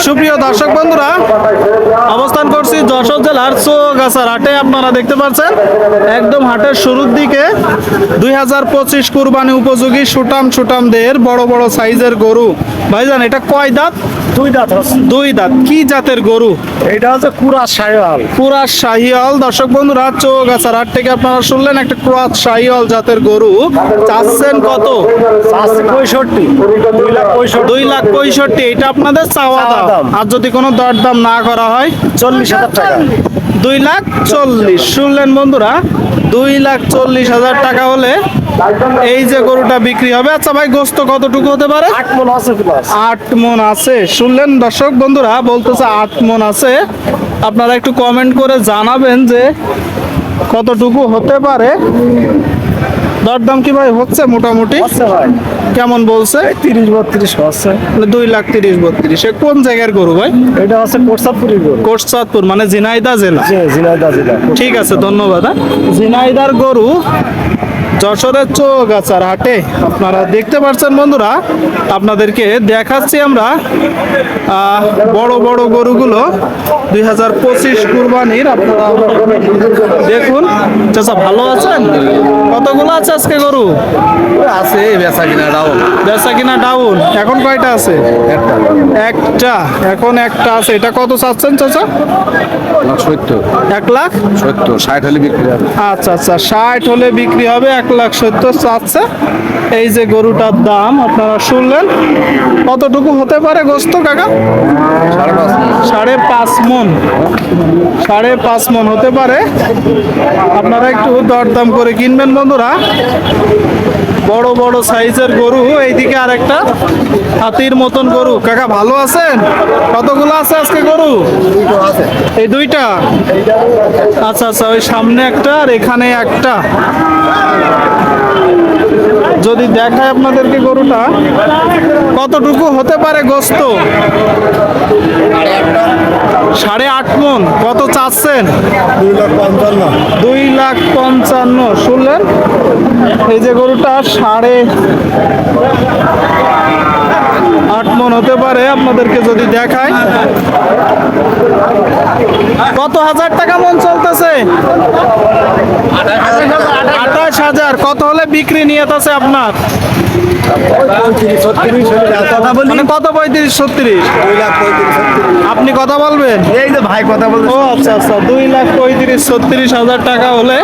সুপ্রিয় দর্শক বন্ধুরা, অবস্থান করছি যশোর জেলার চৌগাছার হাটে। আপনারা দেখতে পাচ্ছেন একদম হাটের শুরুর দিকে 2025 কুরবানি উপযোগী সুটাম দেহের বড় বড় সাইজের গরু। ভাইজান, এটা কয় দাঁত? দুই দাঁত। কি জাতের গরু? এটা হচ্ছে কুরাস শাহিওয়াল। কুরাস শাহিওয়াল। দর্শক বন্ধুরা, চৌগাছার হাট থেকে আপনারা শুনলেন একটা কুরাস শাহিওয়াল জাতের গরু। চাচ্ছেন কত? 65, 2,65,000। এটা আপনাদের চাওয়া দাম। আর যদি কোনো দরদাম না করা হয় 40,000 টাকা। 2,40,000। শুনলেন বন্ধুরা, 2,40,000 টাকা হলে এই যে গরুটা বিক্রি হবে। আচ্ছা ভাই, গোস্ত কতটুকু হতে পারে? 8 মণ আছে প্লাস। 8 মণ আছে। শুনলেন দর্শক বন্ধুরা, বলতেছে 8 মণ আছে। আপনারা একটু কমেন্ট করে জানাবেন যে কতটুকু হতে পারে। দরদাম কি ভাই হচ্ছে মোটামুটি? আছে ভাই, কেমন বলছে? 30-32 আছে। 2,30,000-32,000। সে কোন জায়গার গরু ভাই? এটা হচ্ছে কোটসাদপুরের গরু। কোটচাঁদপুর মানে ঝিনাইদহ জেলা। জি, ঝিনাইদহ জেলা। ঠিক আছে, ধন্যবাদ। ঝিনাইদার গরু যশোরের চৌগাছার হাটে আপনারা দেখতে পাচ্ছেন বন্ধুরা। আপনাদেরকে দেখাচ্ছি আমরা বড় বড় গরুগুলো 2025 কুরবানির। আপনারা দেখুন। চাচা ভালো আছেন? কতগুলো আছে আজকে গরু? আছে বেচা কিনা ডাউন। বেচা কিনা ডাউন। এখন কয়টা আছে? একটা। এখন একটা আছে। এটা কত চাচ্ছেন চাচা? 1,70,000। 60 হলে বিক্রি হবে। আচ্ছা, 60 হলে বিক্রি হবে। 1,70,000 চাচ্ছে। এই যে গরুটার দাম আপনারা শুনলেন। কতটুকু হতে পারে গোস্ত কাকা? 5.5 মণ। 5.5 মণ হতে পারে। আপনারা একটু দরদাম করে কিনবেন বন্ধুরা। বড় বড় সাইজের গরু। এইদিকে আরেকটা হাতির মতন গরু। কাকা ভালো আছেন? কতগুলো আছে আজকে গরু? এই দুইটা। আচ্ছা, ওই সামনে একটা আর এখানে একটা। যদি দেখায় আপনাদেরকে গরুটা কতটুকু হতে পারে গোস্ত? 8.5 মণ। কত চাচ্ছেন? 2,55,000। শুনলেন? এই যে গরুটা 8.5 মণ হতে পারে। আপনাদেরকে যদি দেখায় কত হাজার টাকা মন চলতেছে? 28,000। কত হলে বিক্রি নিয়ত আছে আপনার? মানে কত? 35-36। আপনি কথা বলবেন? এই যে ভাই কথা বলতে। ও আচ্ছা, 2,35,36,000 টাকা হলে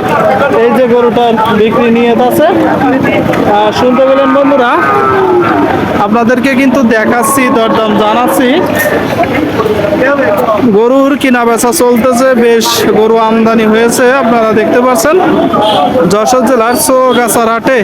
এই যে গরুটার বিক্রি নিয়ত আছে। শুনতে পেলেন বন্ধুরা, আপনাদেরকে কিন্তু দেখাচ্ছি, দরদাম জানাচ্ছি। গরুর কিনা বেচা চলতেছে। বেশ গরু আমদানি হয়েছে। আপনারা দেখতে পাচ্ছেন যশোর জেলার চৌগাছার হাটে।